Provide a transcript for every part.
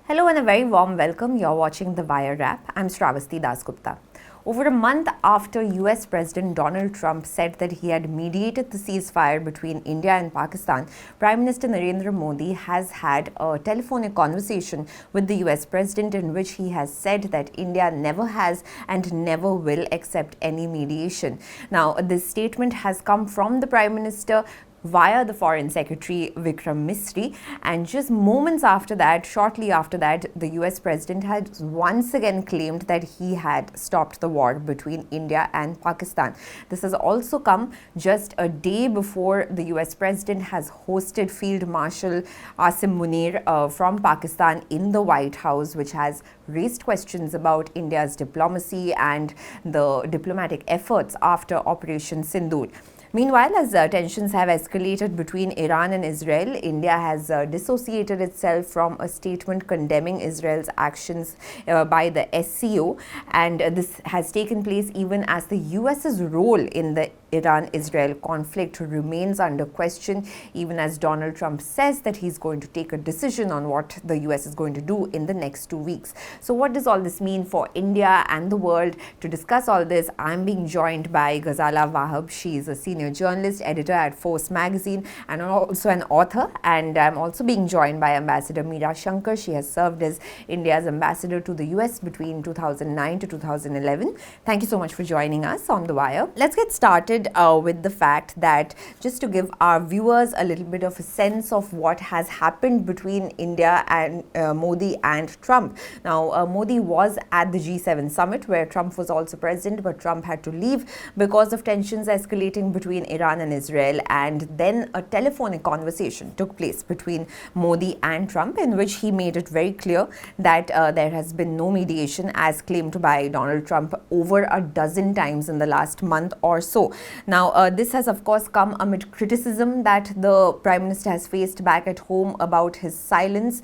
Hello and a very warm welcome. You're watching The Wire Wrap. I'm Sravasti Dasgupta. Over a month after US President Donald Trump said that he had mediated the ceasefire between India and Pakistan, Prime Minister Narendra Modi has had a telephonic conversation with the US President in which he has said that India never has and never will accept any mediation. Now, this statement has come from the Prime Minister via the Foreign Secretary Vikram Misri, and just moments after that, shortly after that, the US President had once again claimed that he had stopped the war between India and Pakistan. This has also come just a day before the US President has hosted Field Marshal Asim Munir from Pakistan in the White House, which has raised questions about India's diplomacy and the diplomatic efforts after Operation Sindoor. Meanwhile, as tensions have escalated between Iran and Israel, India has dissociated itself from a statement condemning Israel's actions by the SCO, and this has taken place even as the US's role in the Iran-Israel conflict remains under question, even as Donald Trump says that he's going to take a decision on what the US is going to do in the next 2 weeks. So what does all this mean for India and the world? To discuss all this, I'm being joined by Ghazala Wahab. She's a senior journalist, editor at Force magazine, and also an author. And I'm also being joined by Ambassador Meera Shankar. She has served as India's ambassador to the US between 2009 to 2011. Thank you so much for joining us on The Wire. Let's get started with the fact that, just to give our viewers a little bit of a sense of what has happened between India and Modi and Trump. Now, Modi was at the G7 summit where Trump was also present, but Trump had to leave because of tensions escalating between Iran and Israel. And then a telephonic conversation took place between Modi and Trump, in which he made it very clear that there has been no mediation, as claimed by Donald Trump over a dozen times in the last month or so. Now, this has, of course, come amid criticism that the Prime Minister has faced back at home about his silence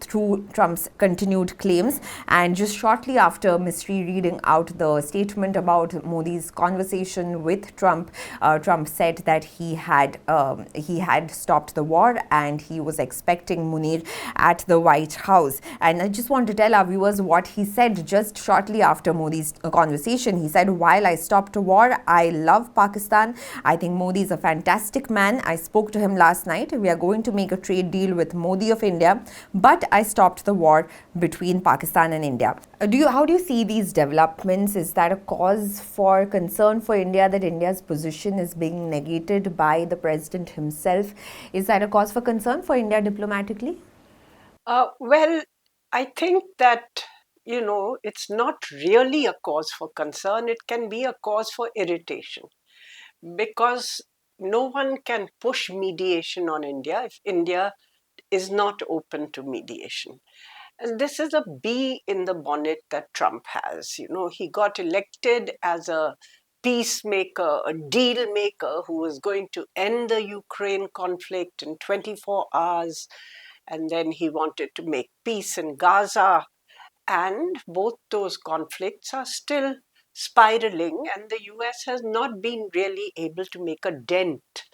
through Trump's continued claims. And just shortly after Misri reading out the statement about Modi's conversation with Trump, Trump said that he had stopped the war and he was expecting Munir at the White House. And I just want to tell our viewers what he said just shortly after Modi's conversation. He said, "While I stopped a war, I love Pakistan. I think Modi is a fantastic man. I spoke to him last night. We are going to make a trade deal with Modi of India, but I stopped the war between Pakistan and India." How do you see these developments? Is that a cause for concern for India, that India's position is being negated by the president himself? Is that a cause for concern for India diplomatically? Well, I think that, it's not really a cause for concern. It can be a cause for irritation, because no one can push mediation on India if India is not open to mediation. And this is a bee in the bonnet that Trump has. He got elected as a peacemaker, a deal maker who was going to end the Ukraine conflict in 24 hours. And then he wanted to make peace in Gaza. And both those conflicts are still spiraling, and the US has not been really able to make a dent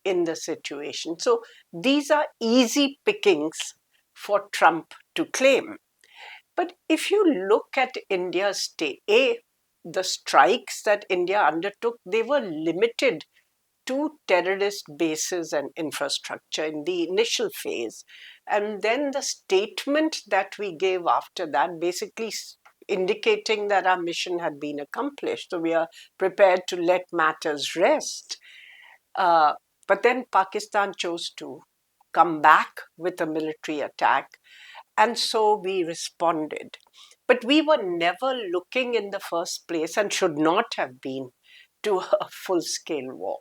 in the situation. So these are easy pickings for Trump to claim. But if you look at India's state, the strikes that India undertook, they were limited to terrorist bases and infrastructure in the initial phase. And then the statement that we gave after that, basically indicating that our mission had been accomplished. So we are prepared to let matters rest. But then Pakistan chose to come back with a military attack. And so we responded. But we were never looking in the first place, and should not have been, to a full-scale war.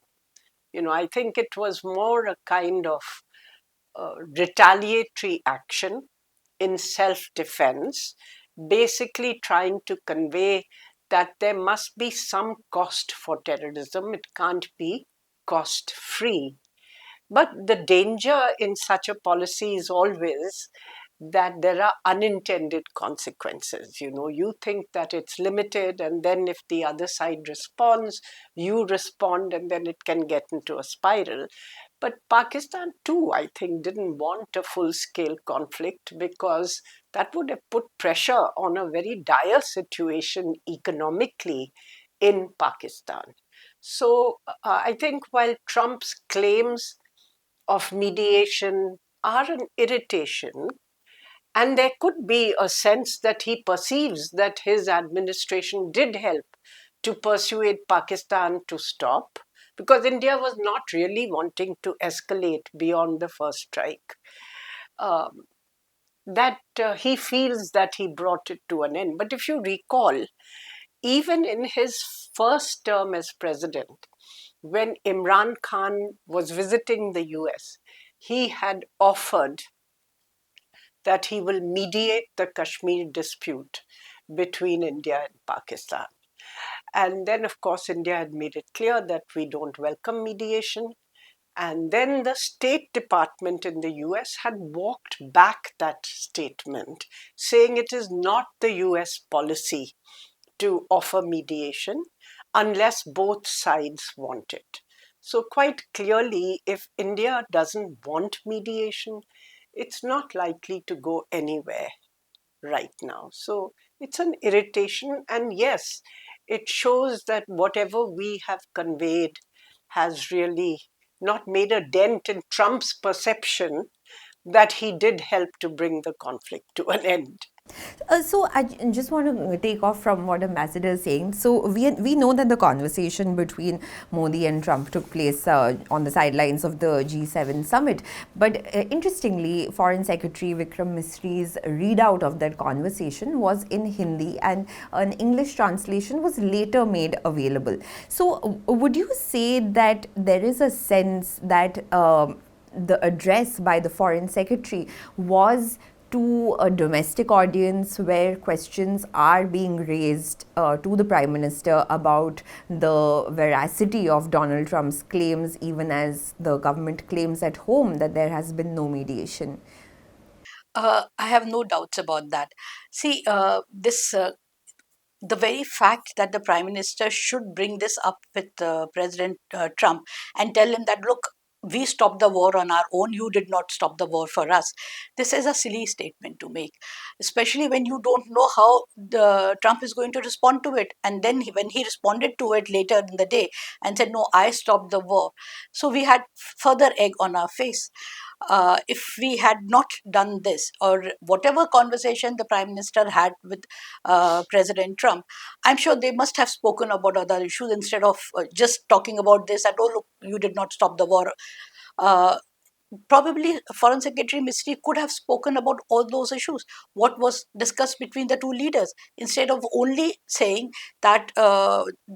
I think it was more a kind of retaliatory action in self-defense, basically trying to convey that there must be some cost for terrorism. It can't be cost-free. But the danger in such a policy is always that there are unintended consequences. You think that it's limited, and then if the other side responds, you respond, and then it can get into a spiral. But Pakistan too, I think, didn't want a full-scale conflict because that would have put pressure on a very dire situation economically in Pakistan. So I think while Trump's claims of mediation are an irritation, and there could be a sense that he perceives that his administration did help to persuade Pakistan to stop, because India was not really wanting to escalate beyond the first strike. Um, that he feels that he brought it to an end. But if you recall, even in his first term as president, when Imran Khan was visiting the US, he had offered that he will mediate the Kashmir dispute between India and Pakistan. And then, of course, India had made it clear that we don't welcome mediation. And then the State Department in the US had walked back that statement, saying it is not the US policy to offer mediation unless both sides want it. So, quite clearly, if India doesn't want mediation, it's not likely to go anywhere right now. So, it's an irritation, and yes, it shows that whatever we have conveyed has really not made a dent in Trump's perception that he did help to bring the conflict to an end. So I just want to take off from what Ambassador is saying. So we know that the conversation between Modi and Trump took place on the sidelines of the G7 summit. But interestingly, Foreign Secretary Vikram Misri's readout of that conversation was in Hindi, and an English translation was later made available. So would you say that there is a sense that the address by the Foreign Secretary was to a domestic audience where questions are being raised to the Prime Minister about the veracity of Donald Trump's claims, even as the government claims at home that there has been no mediation? I have no doubts about that. See, this the very fact that the Prime Minister should bring this up with President Trump and tell him that, look, we stopped the war on our own, you did not stop the war for us. This is a silly statement to make, especially when you don't know how Trump is going to respond to it. And then when he responded to it later in the day and said, no, I stopped the war. So we had further egg on our face. If we had not done this, or whatever conversation the Prime Minister had with President Trump, I'm sure they must have spoken about other issues instead of just talking about this, that, oh, look, you did not stop the war. Probably Foreign Secretary Misri could have spoken about all those issues, what was discussed between the two leaders, instead of only saying that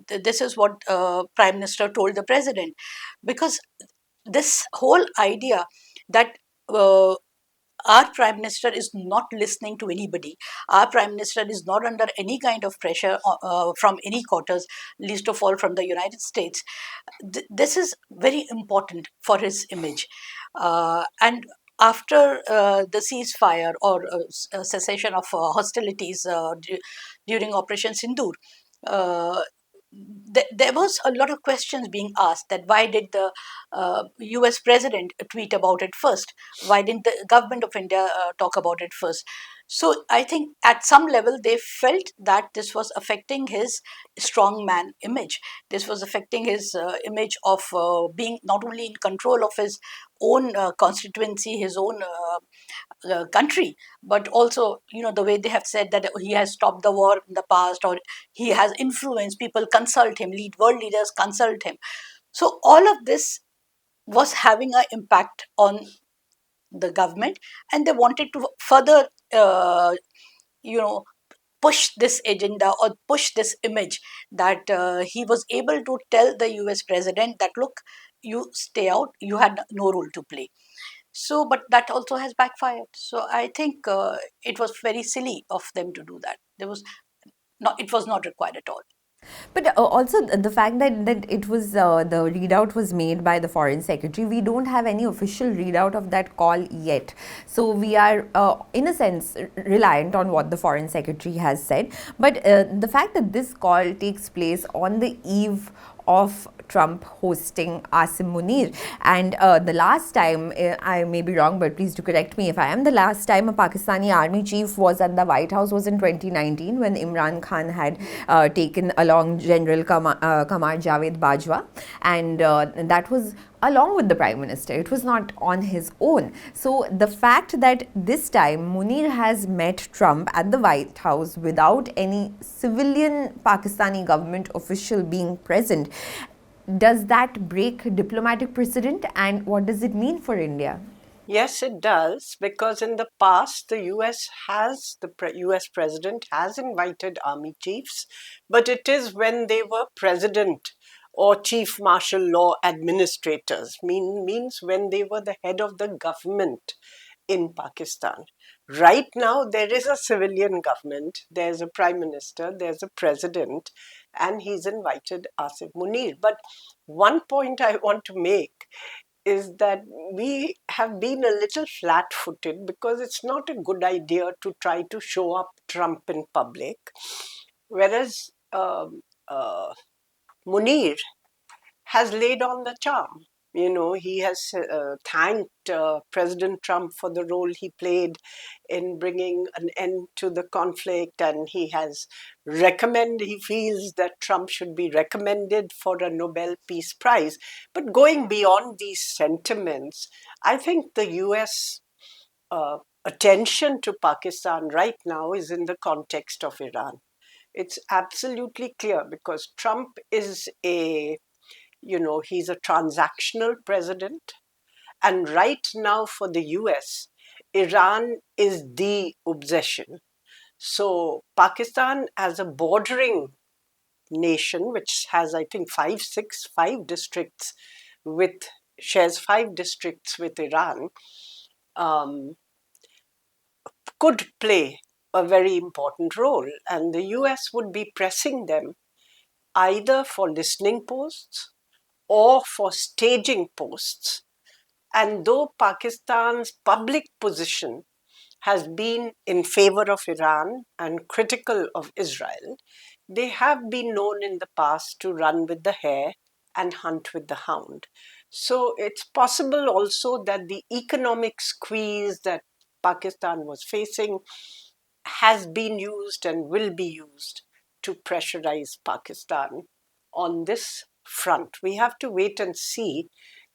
this is what Prime Minister told the President. Because this whole idea that our Prime Minister is not listening to anybody, our Prime Minister is not under any kind of pressure from any quarters, least of all from the United States, this is very important for his image. And after the ceasefire or cessation of hostilities during Operation Sindoor, uh, there was a lot of questions being asked, that why did the US president tweet about it first? Why didn't the government of India talk about it first? So I think at some level they felt that this was affecting his strongman image. This was affecting his image of being not only in control of his own constituency, his own country, but also, the way they have said that he has stopped the war in the past, or he has influenced people, consult him, world leaders consult him. So all of this was having an impact on the government, and they wanted to further you know push this agenda or push this image, that he was able to tell the US president that, look, you stay out, you had no role to play. So, but that also has backfired. So I think it was very silly of them to do that. It was not required at all. But also the fact that it was the readout was made by the Foreign Secretary, we don't have any official readout of that call yet. So we are, in a sense, reliant on what the Foreign Secretary has said. But the fact that this call takes place on the eve of Trump hosting Asim Munir. And the last time, I may be wrong, but please do correct me if I am, the last time a Pakistani army chief was at the White House was in 2019 when Imran Khan had taken along General Qamar Javed Bajwa. And that was along with the Prime Minister. It was not on his own. So the fact that this time Munir has met Trump at the White House without any civilian Pakistani government official being present, does that break diplomatic precedent, and what does it mean for India? Yes, it does, because in the past, the US president has invited army chiefs, but it is when they were president or chief martial law administrators, means when they were the head of the government in Pakistan. Right now, there is a civilian government, there's a prime minister, there's a president, and he's invited Asim Munir. But one point I want to make is that we have been a little flat-footed because it's not a good idea to try to show up Trump in public, whereas Munir has laid on the charm. He has thanked President Trump for the role he played in bringing an end to the conflict, and he feels that Trump should be recommended for a Nobel Peace Prize. But going beyond these sentiments, I think the US attention to Pakistan right now is in the context of Iran. It's absolutely clear because Trump is he's a transactional president. And right now for the US, Iran is the obsession. So Pakistan, as a bordering nation, which has, I think, shares 5 districts with Iran, could play a very important role. And the US would be pressing them either for listening posts or for staging posts. And though Pakistan's public position has been in favor of Iran and critical of Israel, they have been known in the past to run with the hare and hunt with the hound. So it's possible also that the economic squeeze that Pakistan was facing has been used and will be used to pressurize Pakistan on this front. We have to wait and see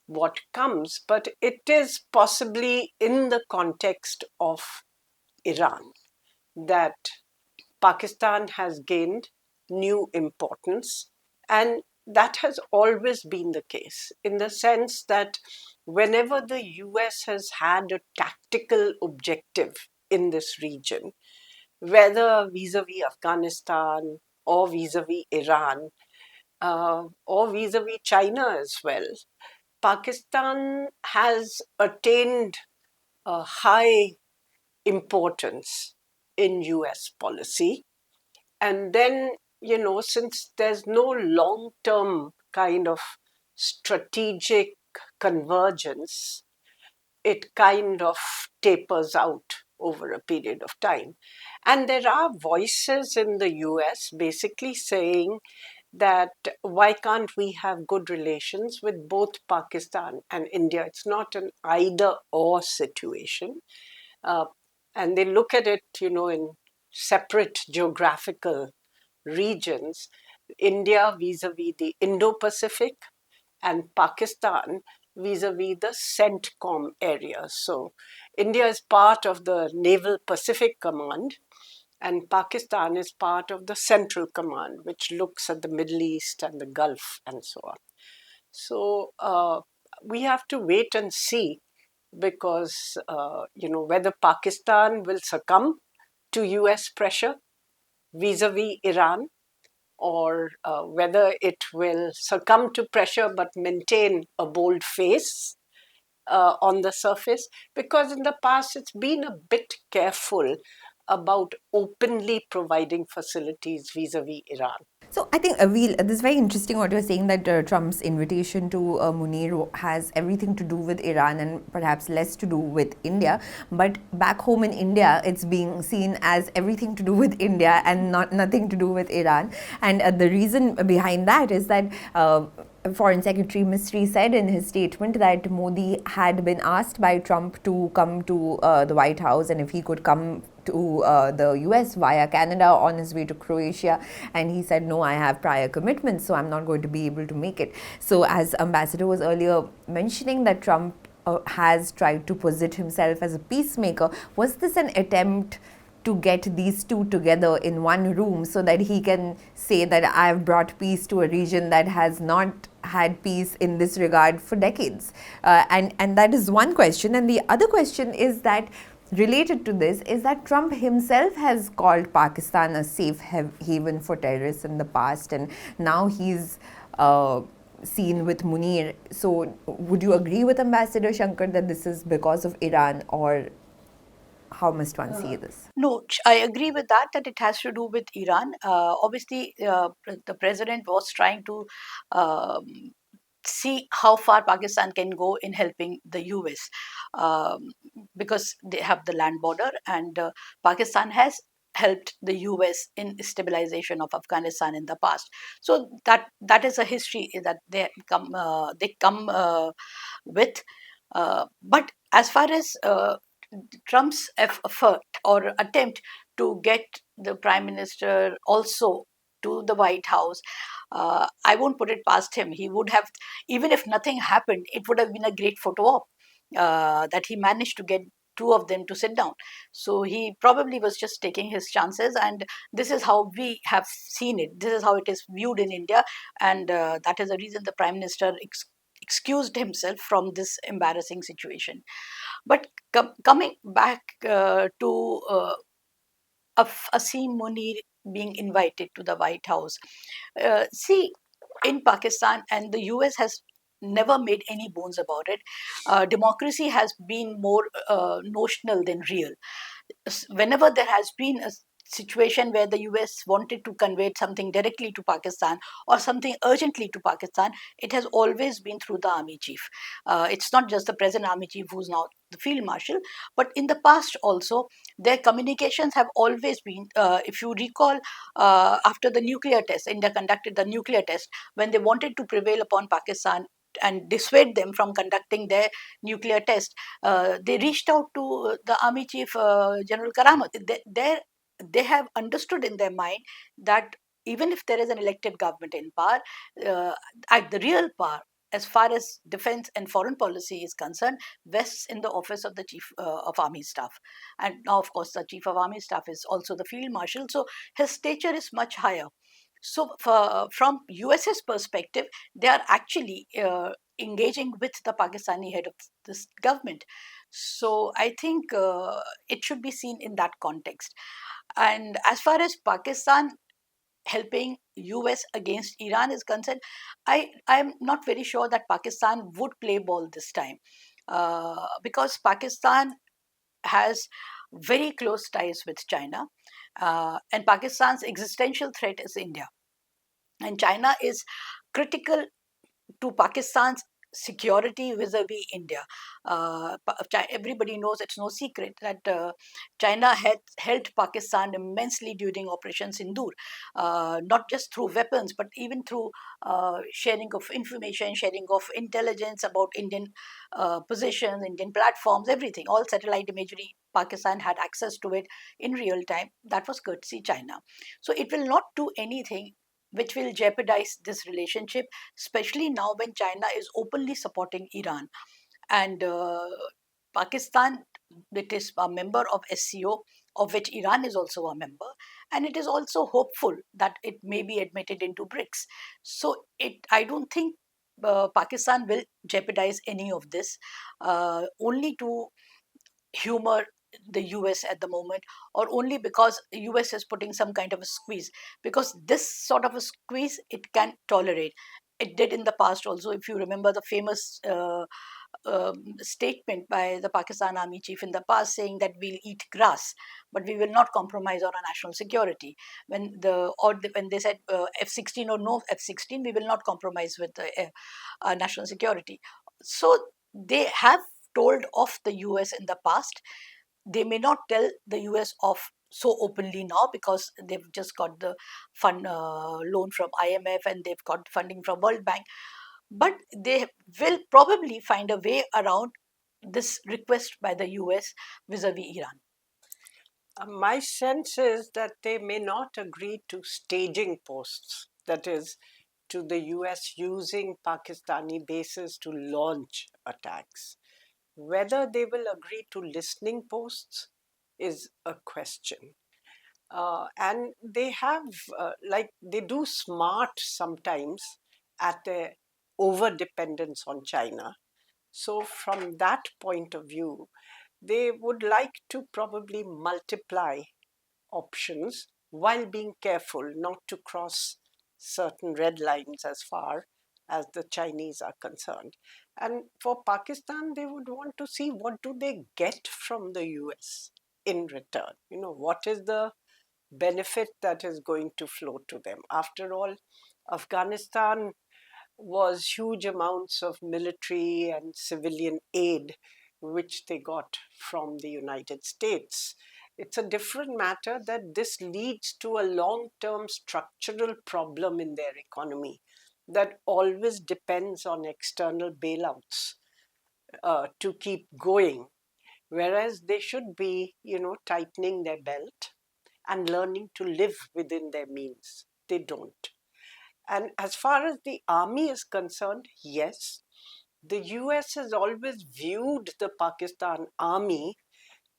what comes, but it is possibly in the context of Iran that Pakistan has gained new importance, and that has always been the case in the sense that whenever the US has had a tactical objective in this region, whether vis-a-vis Afghanistan or vis-a-vis Iran or vis-a-vis China as well, Pakistan has attained a high importance in US policy. And then, since there's no long-term kind of strategic convergence, it kind of tapers out over a period of time. And there are voices in the US basically saying that why can't we have good relations with both Pakistan and India? It's not an either-or situation. And they look at it, in separate geographical regions. India vis-a-vis the Indo-Pacific and Pakistan vis-a-vis the CENTCOM area. So India is part of the Naval Pacific Command, and Pakistan is part of the Central Command, which looks at the Middle East and the Gulf and so on. So we have to wait and see, because whether Pakistan will succumb to US pressure vis-a-vis Iran, or whether it will succumb to pressure but maintain a bold face on the surface, because in the past it's been a bit careful about openly providing facilities vis-a-vis Iran. So I think this is very interesting what you're saying, that Trump's invitation to Munir has everything to do with Iran and perhaps less to do with India. But back home in India, it's being seen as everything to do with India and nothing to do with Iran. And the reason behind that is that Foreign Secretary Misri said in his statement that Modi had been asked by Trump to come to the White House and if he could come to the US via Canada on his way to Croatia, and he said, no, I have prior commitments, so I'm not going to be able to make it. So as Ambassador was earlier mentioning that Trump has tried to posit himself as a peacemaker, was this an attempt to get these two together in one room so that he can say that I've brought peace to a region that has not had peace in this regard for decades? And that is one question. And the other question is that, related to this, is that Trump himself has called Pakistan a safe haven for terrorists in the past, and now he's seen with Munir. So would you agree with Ambassador Shankar that this is because of Iran, or how must one see this? No, I agree with that, that it has to do with Iran. Obviously, the president was trying to um, see how far Pakistan can go in helping the US, because they have the land border, and Pakistan has helped the US in stabilization of Afghanistan in the past. So that is a history that they come with. But as far as Trump's effort or attempt to get the prime minister also to the White House, I won't put it past him. He would have, even if nothing happened, it would have been a great photo op that he managed to get two of them to sit down. So he probably was just taking his chances, and this is how we have seen it. This is how it is viewed in India, and that is the reason the prime minister excused himself from this embarrassing situation. But coming back to Asim Munir being invited to the White House, see, in Pakistan, and the US has never made any bones about it, democracy has been more notional than real. Whenever there has been a situation where the US wanted to convey something directly to Pakistan or something urgently to Pakistan, it has always been through the army chief. It's not just the present army chief who's now the field marshal, but in the past also, their communications have always been, if you recall, after the nuclear test, India conducted the nuclear test when they wanted to prevail upon Pakistan and dissuade them from conducting their nuclear test. They reached out to the army chief, General Karamat. They have understood in their mind that even if there is an elected government in power, uh, at the real power, as far as defense and foreign policy is concerned, vests in the office of the chief of army staff. And now, of course, the chief of army staff is also the field marshal, so his stature is much higher. So, from US's perspective, they are actually engaging with the Pakistani head of this government. So, I think it should be seen in that context. And as far as Pakistan helping US against Iran is concerned, I am not very sure that Pakistan would play ball this time, because Pakistan has very close ties with China, and Pakistan's existential threat is India. And China is critical to Pakistan's security vis-a-vis India. Everybody knows, it's no secret that China had helped Pakistan immensely during Operation Sindoor, not just through weapons, but even through sharing of information, sharing of intelligence about Indian positions, Indian platforms, everything, all satellite imagery. Pakistan had access to it in real time. That was courtesy China. So it will not do anything which will jeopardize this relationship, especially now when China is openly supporting Iran. And Pakistan, it is a member of SCO, of which Iran is also a member, and it is also hopeful that it may be admitted into BRICS. So I don't think Pakistan will jeopardize any of this, only to humor the US at the moment, or only because US is putting some kind of a squeeze, because this sort of a squeeze it can tolerate. It did in the past also. If you remember the famous statement by the Pakistan army chief in the past, saying that we'll eat grass, but we will not compromise on our national security. When they said F-16 or no F-16, we will not compromise with the national security. So they have told off the US in the past. They may not tell the US off so openly now, because they've just got the fund loan from IMF, and they've got funding from World Bank. but they will probably find a way around this request by the US vis-a-vis Iran. My sense is that they may not agree to staging posts, that is, to the US using Pakistani bases to launch attacks. Whether they will agree to listening posts is a question. And they have, like, they do smart sometimes at their over dependence on China. So, from that point of view, they would like to probably multiply options while being careful not to cross certain red lines as far as the Chinese are concerned. And for Pakistan, they would want to see what do they get from the US in return. You know, what is the benefit that is going to flow to them? After all, Afghanistan was huge amounts of military and civilian aid which they got from the United States. It's a different matter that this leads to a long term structural problem in their economy that always depends on external bailouts to keep going, whereas they should be, tightening their belt and learning to live within their means. They don't. And as far as the army is concerned, yes, the US has always viewed the Pakistan army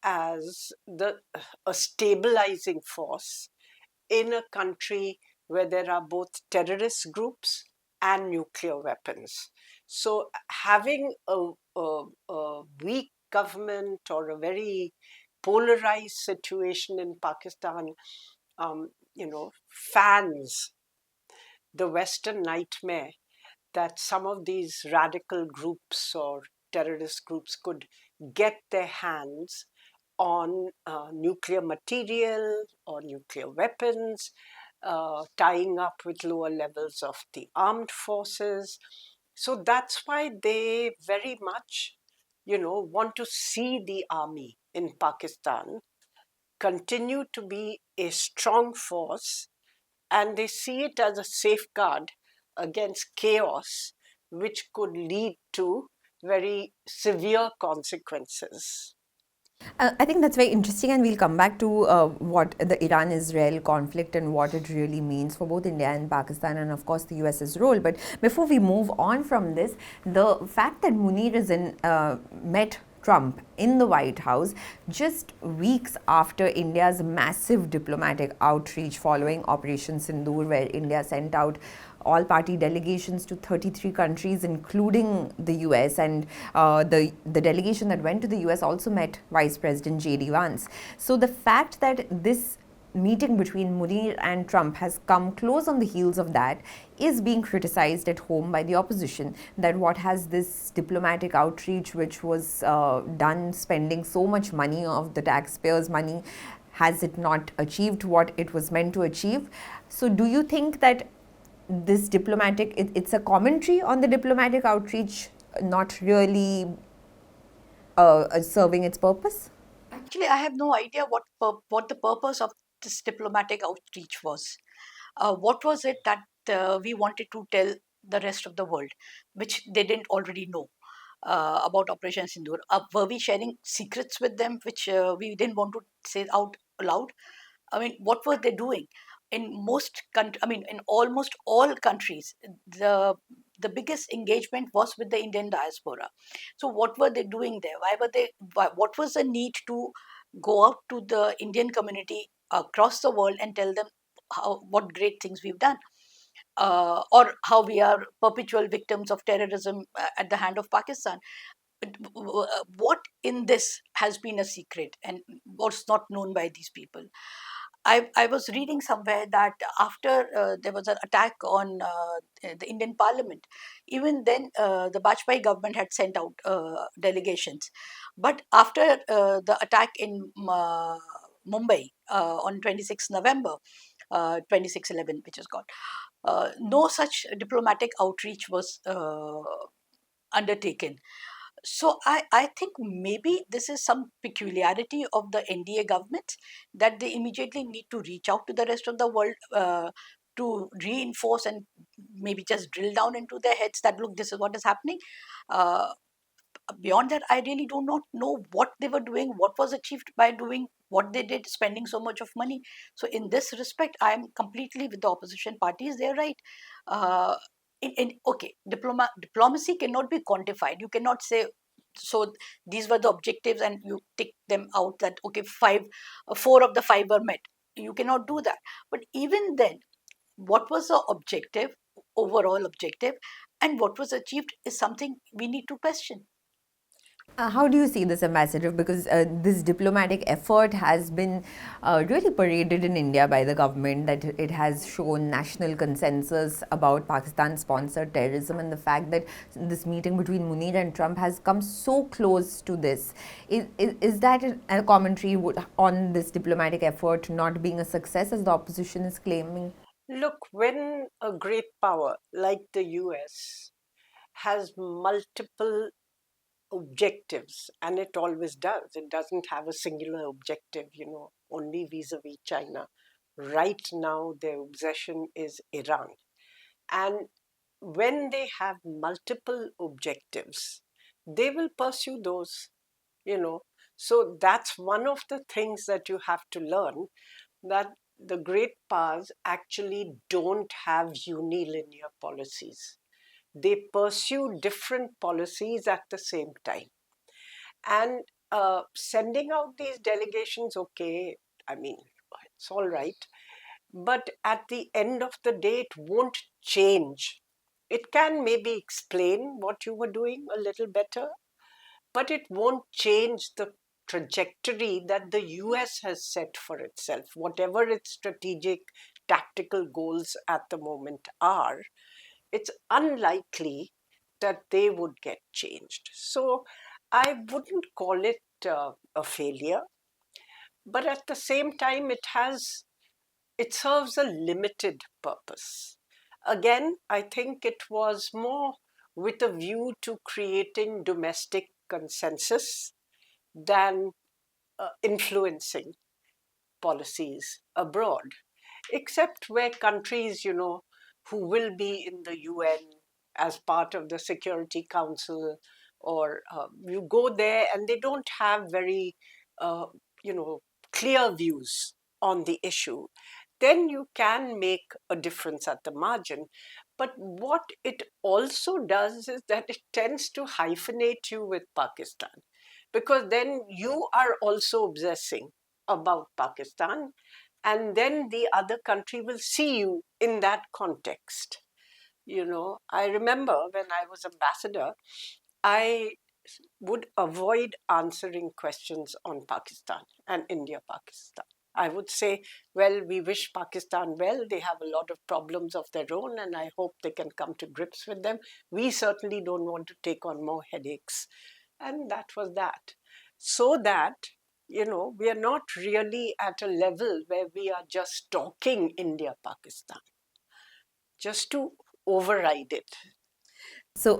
as a stabilizing force in a country where there are both terrorist groups and nuclear weapons. So having a weak government or a very polarized situation in Pakistan, fans the Western nightmare that some of these radical groups or terrorist groups could get their hands on nuclear material or nuclear weapons, tying up with lower levels of the armed forces. So that's why they very much, want to see the army in Pakistan continue to be a strong force, and they see it as a safeguard against chaos, which could lead to very severe consequences. I think that's very interesting, and we'll come back to what the Iran Israel conflict and what it really means for both India and Pakistan, and of course the US's role. But before we move on from this, the fact that Munir is met Trump in the White House just weeks after India's massive diplomatic outreach following Operation Sindoor, where India sent out all party delegations to 33 countries, including the US. And the delegation that went to the US also met Vice President J.D. Vance. So the fact that this meeting between Munir and Trump has come close on the heels of that is being criticized at home by the opposition, that what has this diplomatic outreach, which was done spending so much money of the taxpayers' money, has it not achieved what it was meant to achieve? So do you think that this diplomatic, it's a commentary on the diplomatic outreach not really serving its purpose? Actually, I have no idea what the purpose of this diplomatic outreach was. What was it that we wanted to tell the rest of the world, which they didn't already know about Operation Sindoor? Were we sharing secrets with them, which we didn't want to say out loud? I mean, what were they doing? In almost all countries, the biggest engagement was with the Indian diaspora. So, what were they doing there? What was the need to go out to the Indian community across the world and tell them what great things we've done? Or how we are perpetual victims of terrorism at the hand of Pakistan. What in this has been a secret and what's not known by these people? I was reading somewhere that after there was an attack on the Indian Parliament, even then the Bajpayee government had sent out delegations. But after the attack in Mumbai on 26 November 2611, which is called, no such diplomatic outreach was undertaken. So I think maybe this is some peculiarity of the NDA government, that they immediately need to reach out to the rest of the world to reinforce and maybe just drill down into their heads that, look, this is what is happening. Beyond that, I really do not know what they were doing, what was achieved by doing what they did, spending so much of money. So in this respect, I am completely with the opposition parties. They're right. Okay, diplomacy cannot be quantified. You cannot say, so these were the objectives and you tick them out that, okay, 4 of the 5 were met. You cannot do that. But even then, what was the objective, overall objective, and what was achieved is something we need to question. How do you see this ambassador? Because this diplomatic effort has been really paraded in India by the government, that it has shown national consensus about Pakistan-sponsored terrorism, and the fact that this meeting between Munir and Trump has come so close to this. Is that a commentary on this diplomatic effort not being a success, as the opposition is claiming? Look, when a great power like the US has multiple objectives, and it always does, it doesn't have a singular objective, only vis-a-vis China. Right now, their obsession is Iran. And when they have multiple objectives, they will pursue those, So that's one of the things that you have to learn, that the great powers actually don't have unilinear policies. They pursue different policies at the same time. And sending out these delegations, okay, I mean, it's all right. But at the end of the day, it won't change. It can maybe explain what you were doing a little better, but it won't change the trajectory that the US has set for itself. Whatever its strategic, tactical goals at the moment are, it's unlikely that they would get changed. So I wouldn't call it a failure, but at the same time, it serves a limited purpose. Again, I think it was more with a view to creating domestic consensus than influencing policies abroad, except where countries, who will be in the UN as part of the Security Council, or you go there and they don't have very, clear views on the issue, then you can make a difference at the margin. But what it also does is that it tends to hyphenate you with Pakistan, because then you are also obsessing about Pakistan, and then the other country will see you in that context. I remember when I was ambassador, I would avoid answering questions on Pakistan and India-Pakistan. I would say, well, we wish Pakistan well. They have a lot of problems of their own, and I hope they can come to grips with them. We certainly don't want to take on more headaches. And that was that. So that, we are not really at a level where we are just talking India-Pakistan, just to override it. So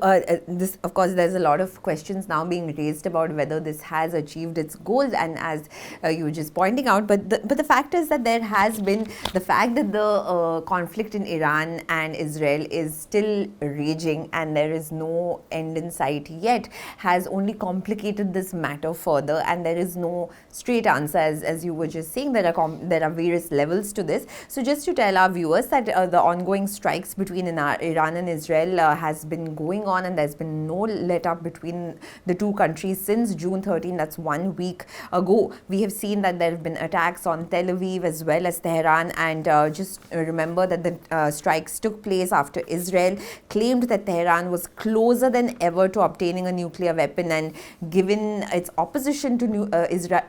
this, of course, there's a lot of questions now being raised about whether this has achieved its goals, and as you were just pointing out, but the fact is that there has been the fact that the conflict in Iran and Israel is still raging and there is no end in sight yet, has only complicated this matter further, and there is no straight answer, as you were just saying. There are various levels to this. So just to tell our viewers that the ongoing strikes between Iran and Israel has been going on, and there's been no let up between the two countries since June 13. That's 1 week ago. We have seen that there have been attacks on Tel Aviv as well as Tehran, and just remember that the strikes took place after Israel claimed that Tehran was closer than ever to obtaining a nuclear weapon, and given its opposition to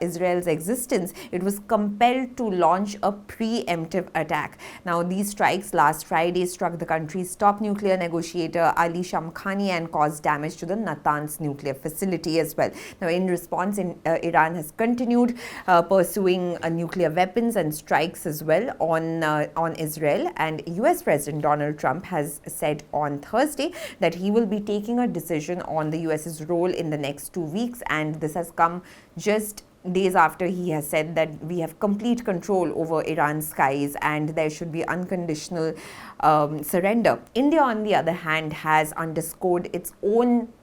Israel's existence, it was compelled to launch a preemptive attack. Now, these strikes last Friday struck the country's top nuclear negotiator Ali Shamkhani and caused damage to the Natanz nuclear facility as well. Now, in response, Iran has continued pursuing nuclear weapons and strikes as well on Israel. And US President Donald Trump has said on Thursday that he will be taking a decision on the US's role in the next 2 weeks, and this has come just days after he has said that we have complete control over Iran's skies and there should be unconditional surrender. India, on the other hand, has underscored its own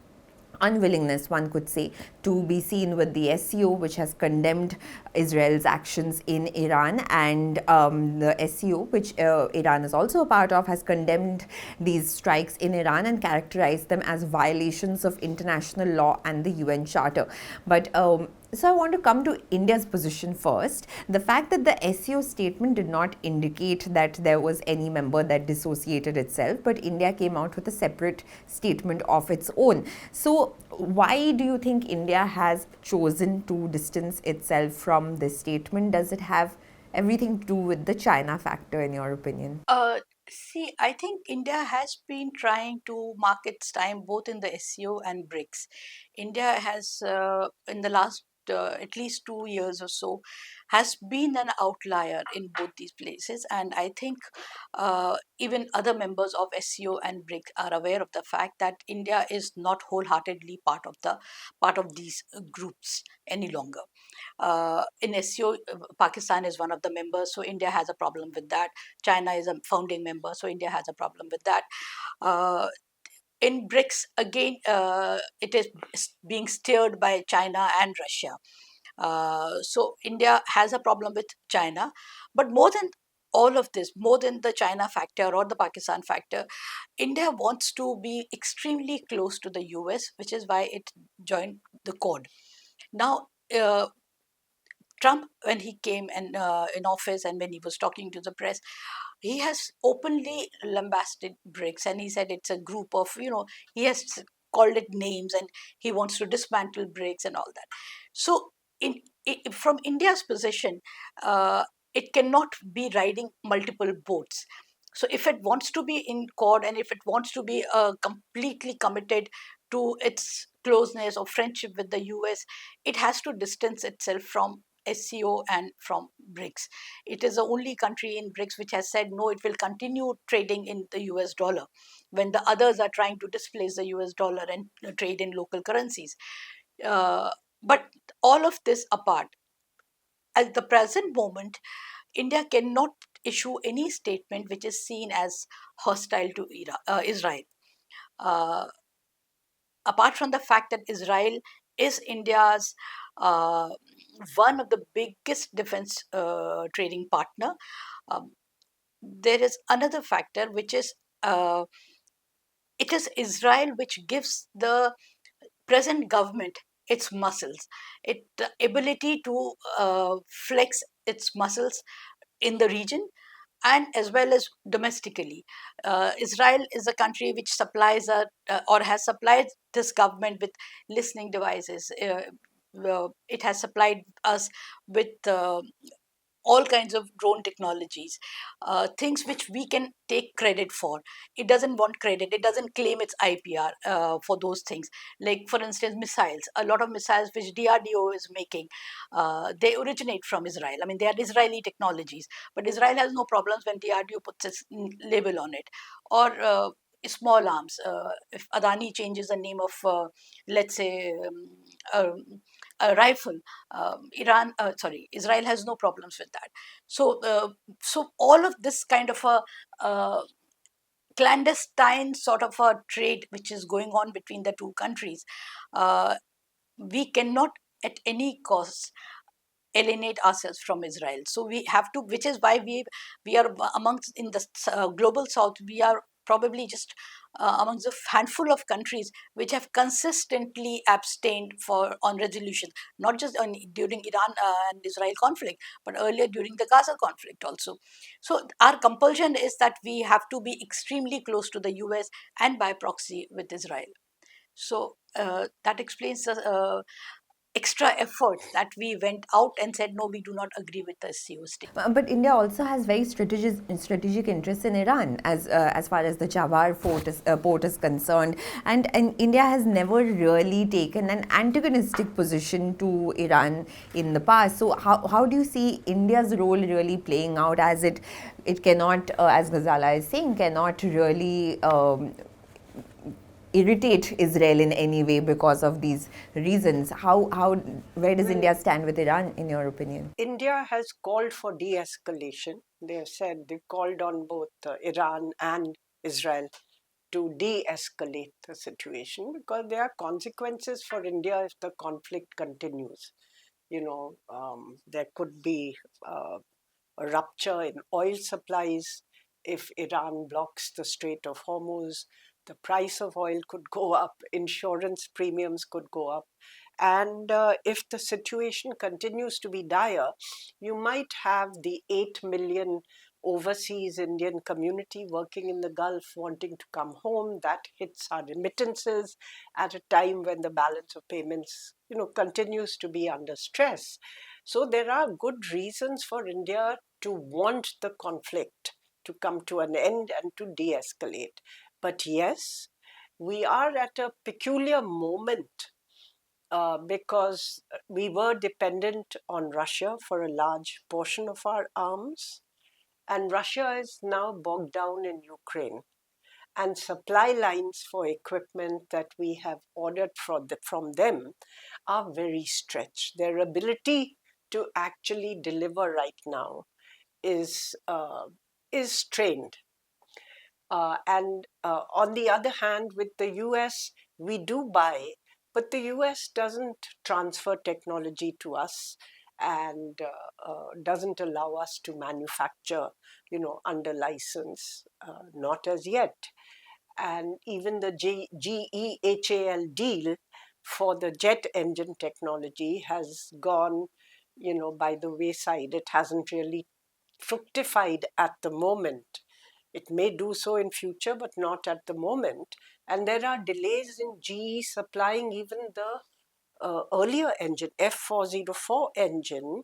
unwillingness, one could say, to be seen with the SCO, which has condemned Israel's actions in Iran, and the SCO, which Iran is also a part of, has condemned these strikes in Iran and characterized them as violations of international law and the UN Charter. But so I want to come to India's position first. The fact that the SCO statement did not indicate that there was any member that dissociated itself, but India came out with a separate statement of its own. So why do you think India has chosen to distance itself from this statement? Does it have everything to do with the China factor, in your opinion? See, I think India has been trying to mark its time both in the SCO and BRICS. India has, in the last at least 2 years or so, has been an outlier in both these places, and I think even other members of SCO and BRICS are aware of the fact that India is not wholeheartedly part of these groups any longer. In SCO, Pakistan is one of the members, so India has a problem with that. China is a founding member, so India has a problem with that. In BRICS, again, it is being steered by China and Russia. So India has a problem with China, but more than all of this, more than the China factor or the Pakistan factor, India wants to be extremely close to the US, which is why it joined the Quad. Now, Trump, when he came in office and when he was talking to the press, he has openly lambasted BRICS, and he said it's a group of, he has called it names, and he wants to dismantle BRICS and all that. So, from India's position, it cannot be riding multiple boats. So, if it wants to be in Quad and if it wants to be completely committed to its closeness or friendship with the US, it has to distance itself from SCO and from BRICS. It is the only country in BRICS which has said no, it will continue trading in the US dollar when the others are trying to displace the US dollar and trade in local currencies. But all of this apart, at the present moment, India cannot issue any statement which is seen as hostile to Israel. Uh, Apart from the fact that Israel is India's uh, one of the biggest defense trading partner, um, there is another factor which is it is Israel which gives the present government its muscles, its ability to flex its muscles in the region and as well as domestically. Israel is a country which supplies or has supplied this government with listening devices. It has supplied us with all kinds of drone technologies, things which we can take credit for. It doesn't want credit. It doesn't claim its IPR for those things. Like, for instance, missiles. A lot of missiles which DRDO is making, they originate from Israel. I mean, they are Israeli technologies, but Israel has no problems when DRDO puts its label on it. Or small arms. If Adani changes the name of, let's say, a rifle, Israel has no problems with that. So all of this kind of a clandestine sort of a trade which is going on between the two countries, we cannot at any cost alienate ourselves from Israel. So we have to, which is why we are amongst in the global south. We are probably just amongst a handful of countries which have consistently abstained on resolution, not just during Iran and Israel conflict, but earlier during the Gaza conflict also. So our compulsion is that we have to be extremely close to the US and by proxy with Israel. So that explains the extra effort that we went out and said, no, we do not agree with the SCO statement. But India also has very strategic interests in Iran, as far as the Jawar port is concerned, and India has never really taken an antagonistic position to Iran in the past. So how do you see India's role really playing out, as it cannot, as Ghazala is saying, cannot really irritate Israel in any way because of these reasons. Where does India stand with Iran, in your opinion? India has called for de-escalation. They have said they called on both Iran and Israel to de-escalate the situation, because there are consequences for India if the conflict continues. There could be a rupture in oil supplies if Iran blocks the Strait of Hormuz. The price of oil could go up, insurance premiums could go up. And if the situation continues to be dire, you might have the 8 million overseas Indian community working in the Gulf wanting to come home. That hits our remittances at a time when the balance of payments, continues to be under stress. So there are good reasons for India to want the conflict to come to an end and to de-escalate. But yes, we are at a peculiar moment because we were dependent on Russia for a large portion of our arms, and Russia is now bogged down in Ukraine. And supply lines for equipment that we have ordered from them are very stretched. Their ability to actually deliver right now is strained. And on the other hand, with the US, we do buy, but the US doesn't transfer technology to us and doesn't allow us to manufacture, under license, not as yet. And even the GEHAL deal for the jet engine technology has gone, by the wayside. It hasn't really fructified at the moment. It may do so in future, but not at the moment. And there are delays in GE supplying even the earlier engine, F404 engine,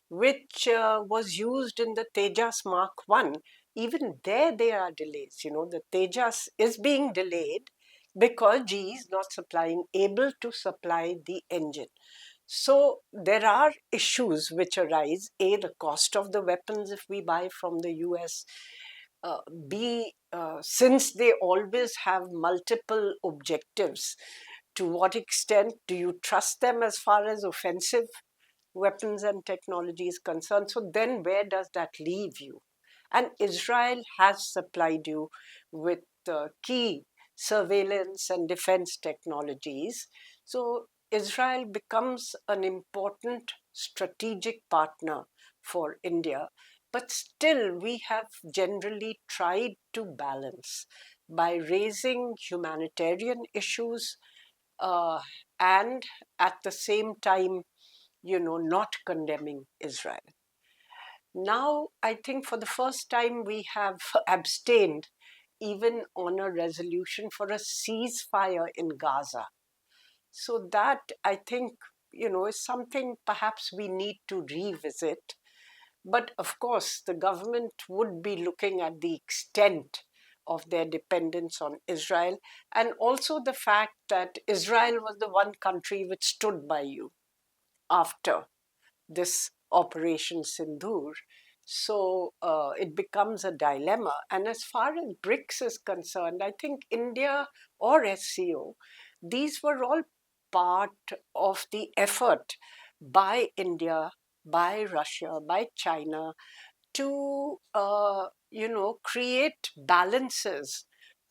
which was used in the Tejas Mark 1. Even there are delays. The Tejas is being delayed because GE is not able to supply the engine. So there are issues which arise. A, the cost of the weapons if we buy from the US. B, since they always have multiple objectives, to what extent do you trust them as far as offensive weapons and technology is concerned? So then where does that leave you? And Israel has supplied you with key surveillance and defense technologies. So Israel becomes an important strategic partner for India. But still, we have generally tried to balance by raising humanitarian issues and at the same time, not condemning Israel. Now, I think for the first time, we have abstained even on a resolution for a ceasefire in Gaza. So that, I think, is something perhaps we need to revisit. But of course, the government would be looking at the extent of their dependence on Israel, and also the fact that Israel was the one country which stood by you after this Operation Sindoor. So it becomes a dilemma. And as far as BRICS is concerned, I think India or SCO, these were all part of the effort by India, by Russia, by China to, create balances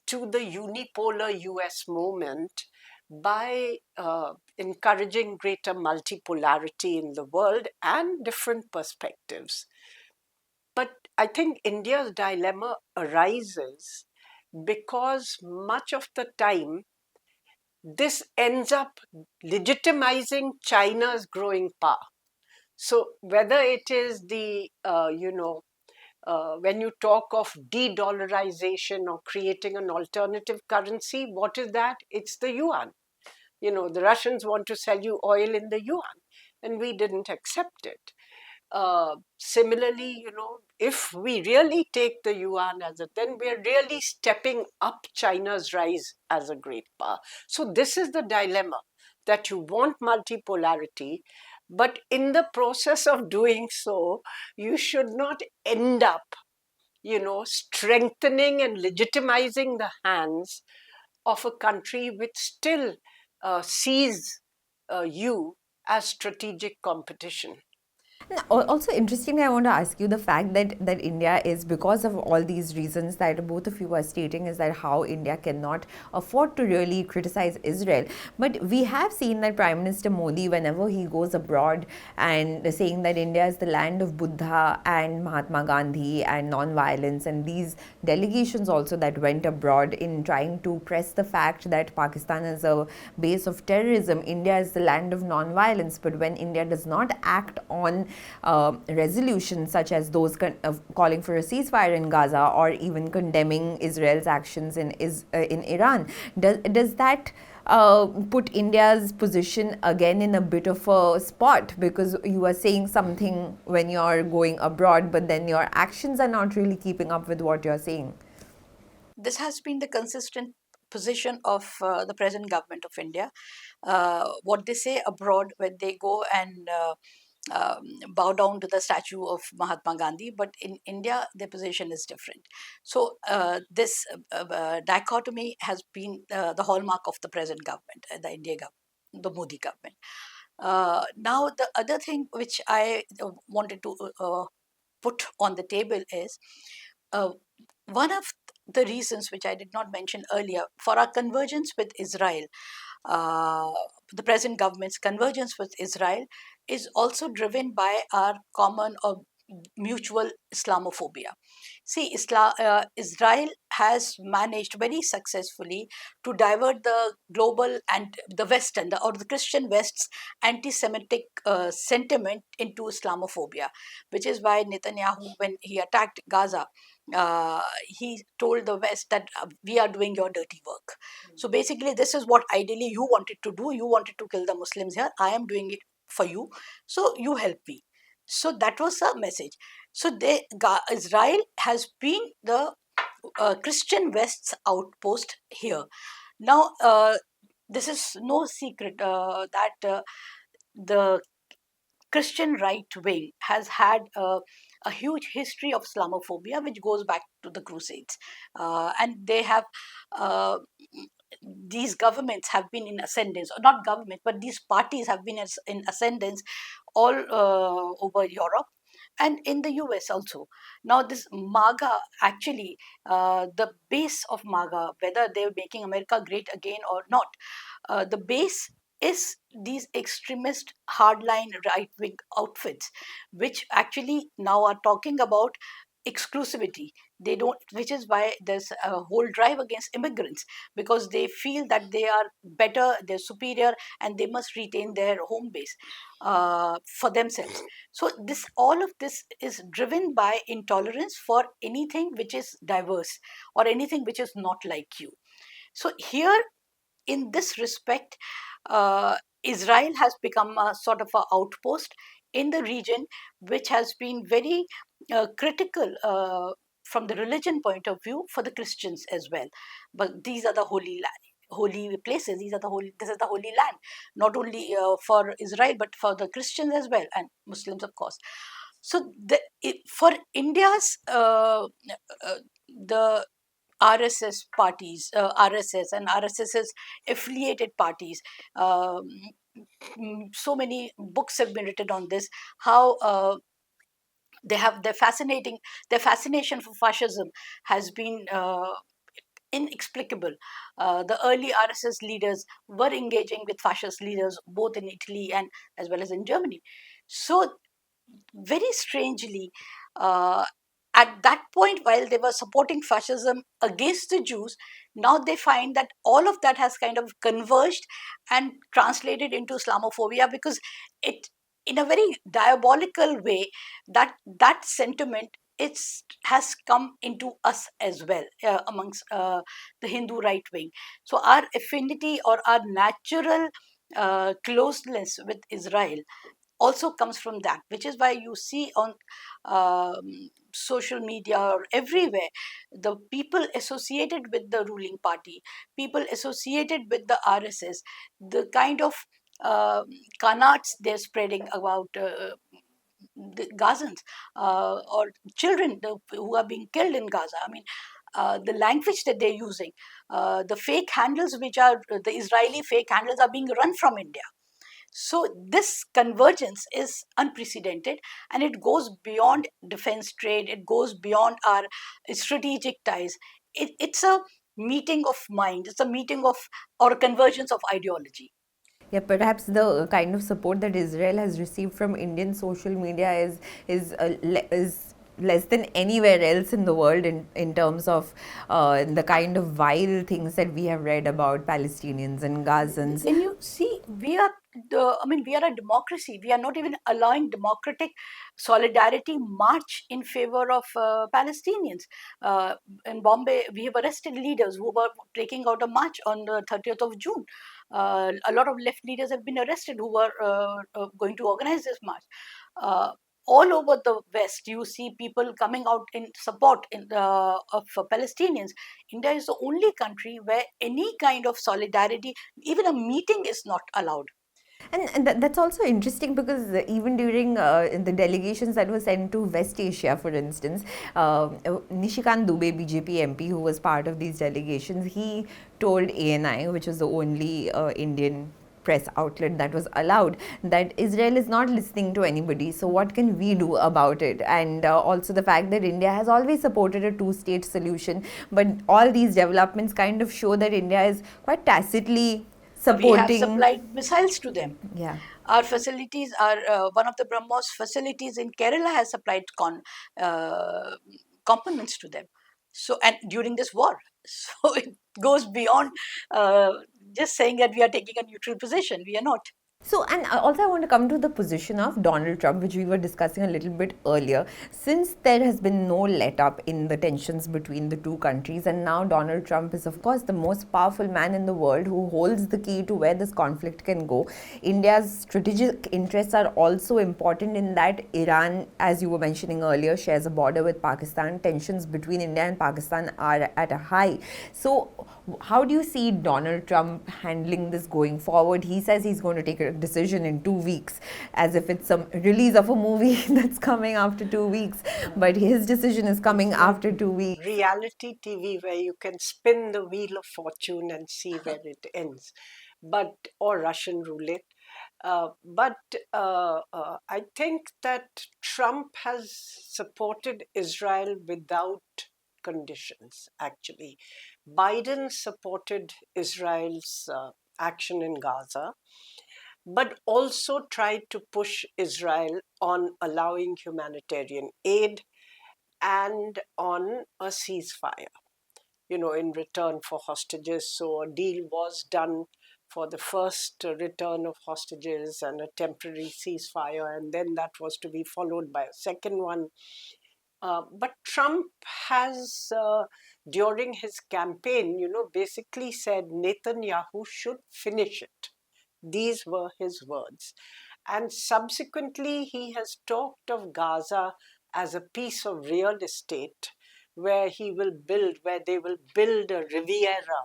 to the unipolar US moment by encouraging greater multipolarity in the world and different perspectives. But I think India's dilemma arises because much of the time this ends up legitimizing China's growing power. So whether it is the, when you talk of de-dollarization or creating an alternative currency, what is that? It's the yuan. The Russians want to sell you oil in the yuan, and we didn't accept it. Similarly, if we really take the yuan then we're really stepping up China's rise as a great power. So this is the dilemma, that you want multipolarity, but in the process of doing so, you should not end up, strengthening and legitimizing the hands of a country which still sees you as strategic competition. Also, interestingly, I want to ask you the fact that India is, because of all these reasons that both of you are stating, is that how India cannot afford to really criticize Israel. But we have seen that Prime Minister Modi, whenever he goes abroad and saying that India is the land of Buddha and Mahatma Gandhi and non-violence, and these delegations also that went abroad in trying to press the fact that Pakistan is a base of terrorism, India is the land of non-violence. But when India does not act on resolutions such as those calling for a ceasefire in Gaza, or even condemning Israel's actions in Iran, does that put India's position again in a bit of a spot, because you are saying something when you're going abroad, but then your actions are not really keeping up with what you're saying? This has been the consistent position of the present government of India. What they say abroad when they go and bow down to the statue of Mahatma Gandhi, but in India, their position is different. So, this dichotomy has been the hallmark of the present government, the India government, the Modi government. Now, the other thing which I wanted to put on the table is uh, one of the reasons which I did not mention earlier for our convergence with Israel, uh, the present government's convergence with Israel, is also driven by our common or mutual Islamophobia. See, Israel has managed very successfully to divert the global and the Western, or the Christian West's anti Semitic sentiment into Islamophobia, which is why Netanyahu, when he attacked Gaza, he told the West that we are doing your dirty work. So basically, this is what ideally you wanted to do. You wanted to kill the Muslims here. I am doing it for you. So you help me. So that was the message. So Israel has been the Christian West's outpost here. Now, this is no secret that the Christian right wing has had a huge history of Islamophobia, which goes back to the Crusades. And they have, uh, these governments have been in ascendance, or not government, but these parties have been in ascendance all over Europe and in the US also. Now, this MAGA actually, the base of MAGA, whether they're making America great again or not, the base is these extremist hardline right wing outfits, which actually now are talking about exclusivity. They don't, which is why there's a whole drive against immigrants, because they feel that they are better, they're superior, and they must retain their home base for themselves. So this, all of this is driven by intolerance for anything which is diverse or anything which is not like you. So here, in this respect, Israel has become a sort of an outpost in the region, which has been very critical from the religion point of view for the Christians as well. But these are the holy places. These are the holy. This is the holy land, not only for Israel but for the Christians as well, and Muslims, of course. So for India's the RSS parties, RSS and RSS's affiliated parties. So many books have been written on this. How they have their fascination for fascism has been inexplicable. The early RSS leaders were engaging with fascist leaders both in Italy and as well as in Germany. So very strangely, uh, at that point, while they were supporting fascism against the Jews, now they find that all of that has kind of converged and translated into Islamophobia, because it, in a very diabolical way, that sentiment, it's has come into us as well, amongst the Hindu right wing. So our affinity or our natural closeness with Israel also comes from that, which is why you see on social media or everywhere, the people associated with the ruling party, people associated with the RSS, the kind of uh, canards they're spreading about the Gazans or children who are being killed in Gaza. I mean, the language that they're using, the fake handles which are the Israeli fake handles are being run from India. So this convergence is unprecedented, and it goes beyond defense trade. It goes beyond our strategic ties. It's a meeting of mind. It's a meeting of, or a convergence of ideology. Yeah, perhaps the kind of support that Israel has received from Indian social media is less than anywhere else in the world in terms of the kind of vile things that we have read about Palestinians and Gazans. When you see, we are a democracy. We are not even allowing democratic solidarity march in favor of Palestinians. In Bombay, we have arrested leaders who were taking out a march on the 30th of June. A lot of left leaders have been arrested who were going to organize this march. Uh, all over the West, you see people coming out in support of Palestinians. India is the only country where any kind of solidarity, even a meeting, is not allowed. And that's also interesting because even during the delegations that were sent to West Asia, for instance, Nishikant Dubey, BJP MP, who was part of these delegations, he told ANI, which was the only Indian press outlet that was allowed, that Israel is not listening to anybody. So what can we do about it? And also the fact that India has always supported a two-state solution, but all these developments kind of show that India is quite tacitly We have supporting. supplied missiles to them. Yeah. Our facilities are, one of the BrahMos facilities in Kerala has supplied uh, components to them. So, and during this war, so it goes beyond just saying that we are taking a neutral position. We are not. So, and also I want to come to the position of Donald Trump, which we were discussing a little bit earlier. Since there has been no let up in the tensions between the two countries, and now Donald Trump is, of course, the most powerful man in the world who holds the key to where this conflict can go. India's strategic interests are also important in that Iran, as you were mentioning earlier, shares a border with Pakistan. Tensions between India and Pakistan are at a high. So, how do you see Donald Trump handling this going forward? He says he's going to take a decision in 2 weeks, as if it's some release of a movie that's coming after 2 weeks. But his decision is coming after 2 weeks. Reality TV where you can spin the wheel of fortune and see where it ends, but or Russian roulette. But I think that Trump has supported Israel without conditions, actually. Biden supported Israel's action in Gaza, but also tried to push Israel on allowing humanitarian aid and on a ceasefire, in return for hostages. So a deal was done for the first return of hostages and a temporary ceasefire, and then that was to be followed by a second one. But Trump has, during his campaign, basically said Netanyahu should finish it. These were his words. And subsequently, he has talked of Gaza as a piece of real estate where they will build a Riviera,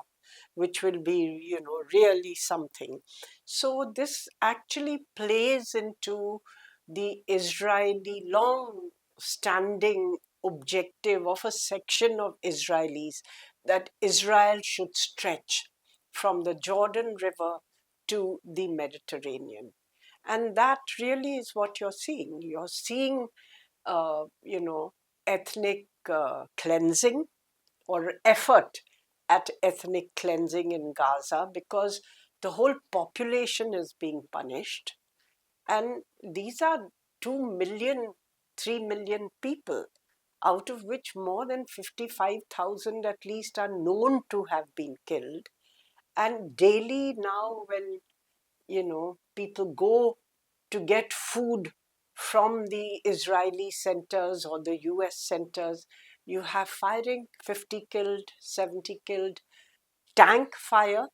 which will be, really something. So this actually plays into the Israeli long standing objective of a section of Israelis that Israel should stretch from the Jordan River to the Mediterranean. And that really is what you're seeing. You're seeing, ethnic cleansing or effort at ethnic cleansing in Gaza because the whole population is being punished. And these are 2 million, 3 million people, out of which more than 55,000 at least are known to have been killed. And daily now, when people go to get food from the Israeli centers or the US centers, you have firing, 50 killed, 70 killed, tank fire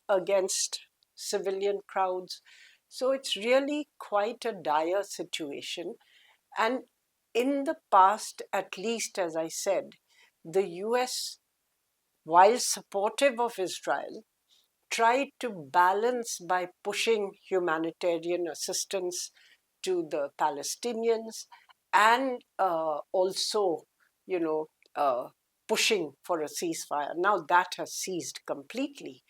against civilian crowds. So it's really quite a dire situation. And in the past, at least, as I said, the US, while supportive of Israel, tried to balance by pushing humanitarian assistance to the Palestinians and also, you know, uh, pushing for a ceasefire. Now that has ceased completely.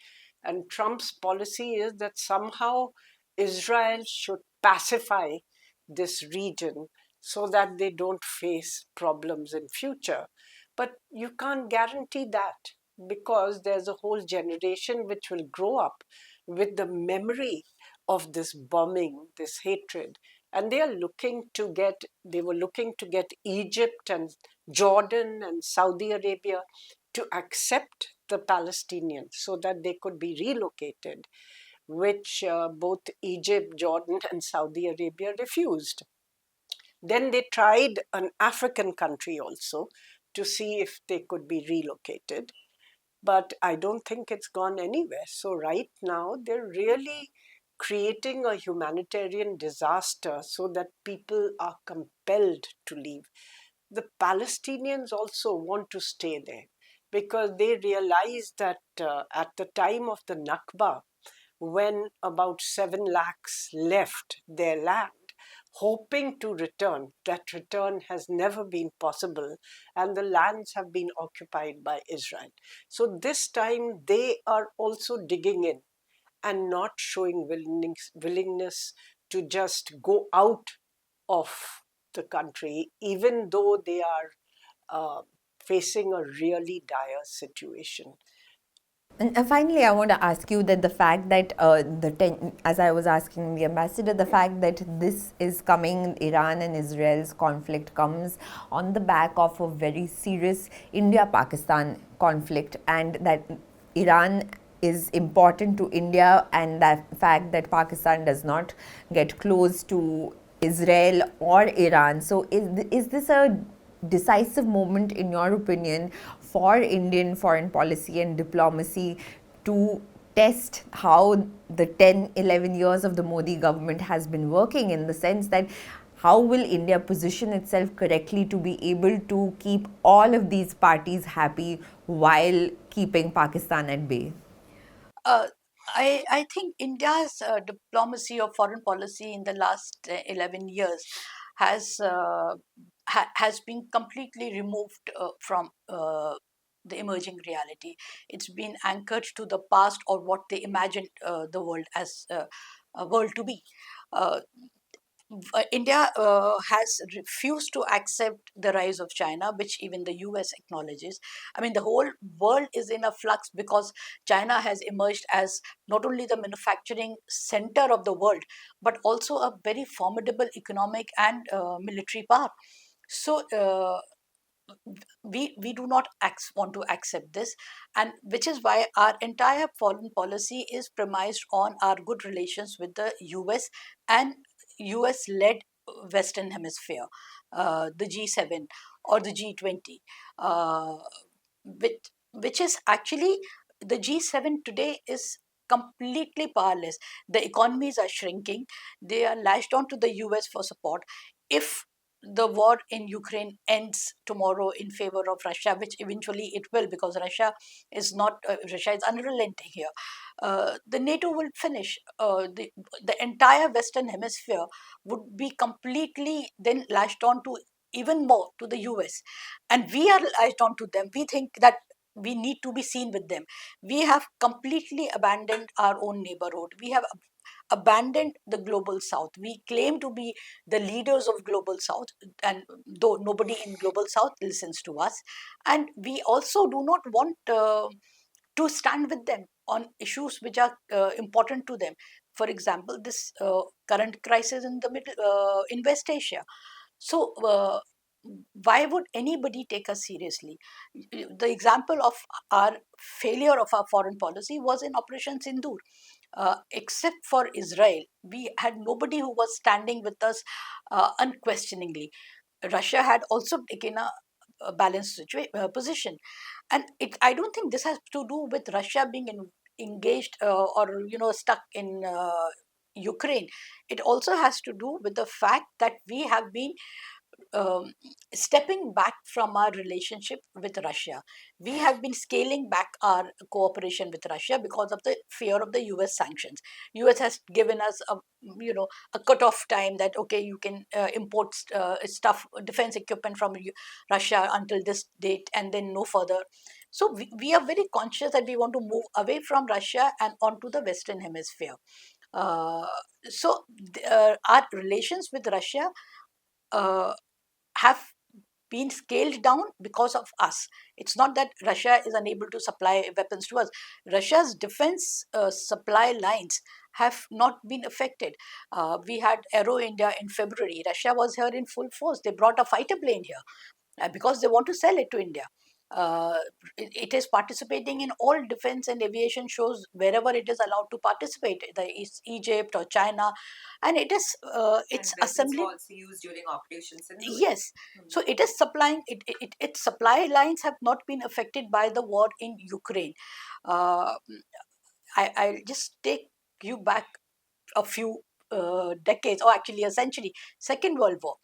And Trump's policy is that somehow Israel should pacify this region so that they don't face problems in future. But you can't guarantee that, because there's a whole generation which will grow up with the memory of this bombing, this hatred. And they were looking to get Egypt and Jordan and Saudi Arabia to accept the Palestinians so that they could be relocated, which both Egypt, Jordan, and Saudi Arabia refused. Then they tried an African country also to see if they could be relocated, but I don't think it's gone anywhere. So, right now, they're really creating a humanitarian disaster so that people are compelled to leave. The Palestinians also want to stay there because they realize that at the time of the Nakba, when about 7 lakhs left their land, hoping to return, that return has never been possible, and the lands have been occupied by Israel. So this time they are also digging in and not showing willingness to just go out of the country, even though they are facing a really dire situation. And finally, I want to ask you that the fact that as I was asking the ambassador, the fact that this is coming, Iran and Israel's conflict comes on the back of a very serious India-Pakistan conflict, and that Iran is important to India, and that fact that Pakistan does not get close to Israel or Iran. So, is this a decisive moment, in your opinion, for Indian foreign policy and diplomacy to test how the 10, 11 years of the Modi government has been working, in the sense that how will India position itself correctly to be able to keep all of these parties happy while keeping Pakistan at bay? Uh, I think India's diplomacy or foreign policy in the last 11 years has has been completely removed from the emerging reality. It's been anchored to the past or what they imagined the world as a world to be. Uh, India has refused to accept the rise of China, which even the US acknowledges. I mean, the whole world is in a flux because China has emerged as not only the manufacturing center of the world, but also a very formidable economic and military power. So, we do not want to accept this, and which is why our entire foreign policy is premised on our good relations with the US and US led Western Hemisphere, the G7 or the G20, which is actually the G7 today is completely powerless. The economies are shrinking, they are lashed onto the US for support. If the war in Ukraine ends tomorrow in favor of Russia, which eventually it will, because Russia is unrelenting here. The NATO will finish. The entire Western Hemisphere would be completely then lashed on to even more to the US, and we are lashed on to them. We think that we need to be seen with them. We have completely abandoned our own neighborhood. We have abandoned the global south. We claim to be the leaders of global south, and though nobody in global south listens to us, and we also do not want to stand with them on issues which are important to them. For example, this current crisis in the middle in West Asia. So why would anybody take us seriously? The example of our failure of our foreign policy was in Operation Sindoor. Except for Israel, we had nobody who was standing with us unquestioningly. Russia had also taken a balanced position, and I don't think this has to do with Russia being engaged or stuck in Ukraine. It also has to do with the fact that we have been stepping back from our relationship with Russia. We have been scaling back our cooperation with Russia because of the fear of the US sanctions. US has given us a cutoff time that, okay, you can import stuff, defense equipment from Russia until this date and then no further. So we are very conscious that we want to move away from Russia and onto the Western Hemisphere. Uh, our relations with Russia uh, have been scaled down because of us. It's not that Russia is unable to supply weapons to us. Russia's defense supply lines have not been affected. We had Aero India in February. Russia was here in full force. They brought a fighter plane here because they want to sell it to India. Uh, it is participating in all defense and aviation shows wherever it is allowed to participate, either Egypt or China, and it is it's assembly also used during operations in yes. So it is supplying its supply lines have not been affected by the war in Ukraine. uh, I'll just take you back a few decades, or actually a century. Second World War,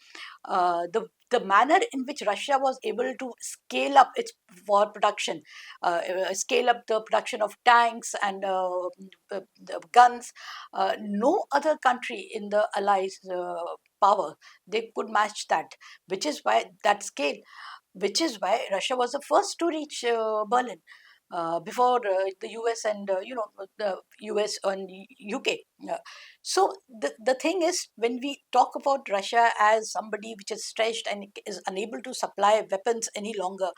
the manner in which Russia was able to scale up its war production, scale up the production of tanks and the guns, no other country in the Allies power, they could match that, which is why that scale, which is why Russia was the first to reach Berlin before the US and the US and UK. So the thing is, when we talk about Russia as somebody which is stretched and is unable to supply weapons any longer,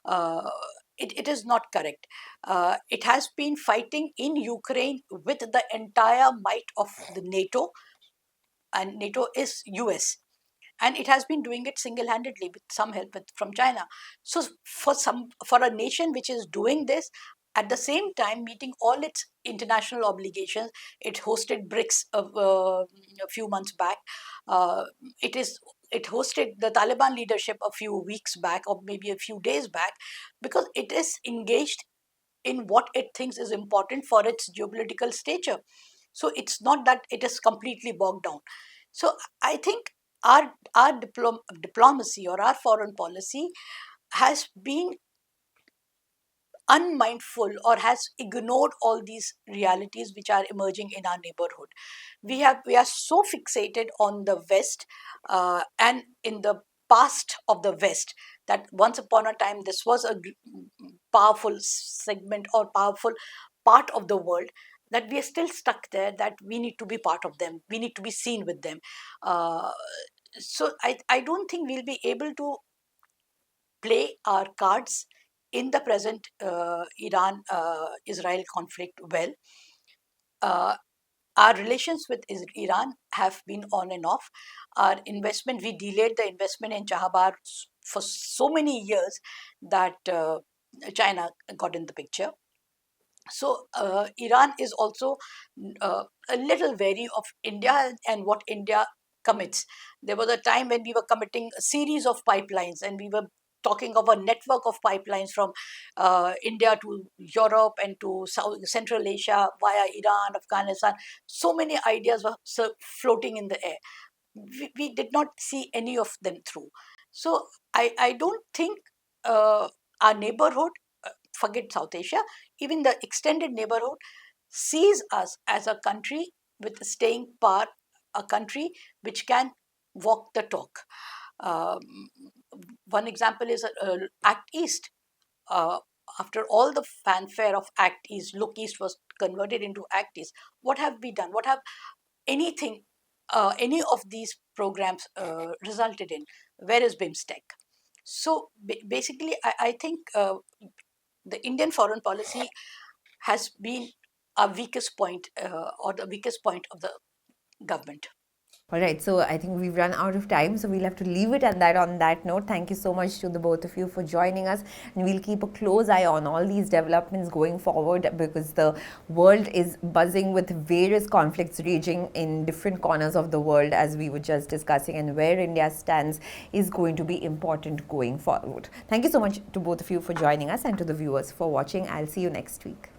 uh, it is not correct. It has been fighting in Ukraine with the entire might of the NATO, and NATO is US, and it has been doing it single-handedly with some help from China. So for a nation which is doing this at the same time meeting all its international obligations, it hosted BRICS a few months back. Uh, it hosted the Taliban leadership a few weeks back, or maybe a few days back, because it is engaged in what it thinks is important for its geopolitical stature. So it's not that it is completely bogged down. So I think our diplomacy or our foreign policy has been unmindful or has ignored all these realities which are emerging in our neighborhood. We are so fixated on the West and in the past of the West, that once upon a time this was a powerful segment or powerful part of the world, that we are still stuck there, that we need to be part of them, we need to be seen with them. uh, I don't think we'll be able to play our cards in the present Iran Israel conflict well. Uh, our relations with Iran have been on and off. Our investment, we delayed the investment in Chahabar for so many years that China got in the picture. So Iran is also a little wary of India and what India commits. There was a time when we were committing a series of pipelines, and we were talking of a network of pipelines from India to Europe and to Central Asia via Iran, Afghanistan. So many ideas were floating in the air. We did not see any of them through. So I don't think our neighborhood, forget South Asia, even the extended neighborhood sees us as a country with staying power, a country which can walk the talk. Um, One example is Act East. Uh, After all the fanfare of Act East, Look East was converted into Act East. What have we done? What have anything, any of these programs resulted in? Where is BIMSTEC? So basically, I think the Indian foreign policy has been our weakest point, or the weakest point of the government. All right, so I think we've run out of time, so we'll have to leave it at that on that note. Thank you so much to the both of you for joining us, and we'll keep a close eye on all these developments going forward, because the world is buzzing with various conflicts raging in different corners of the world, as we were just discussing, and where India stands is going to be important going forward. Thank you so much to both of you for joining us, and to the viewers for watching. I'll see you next week.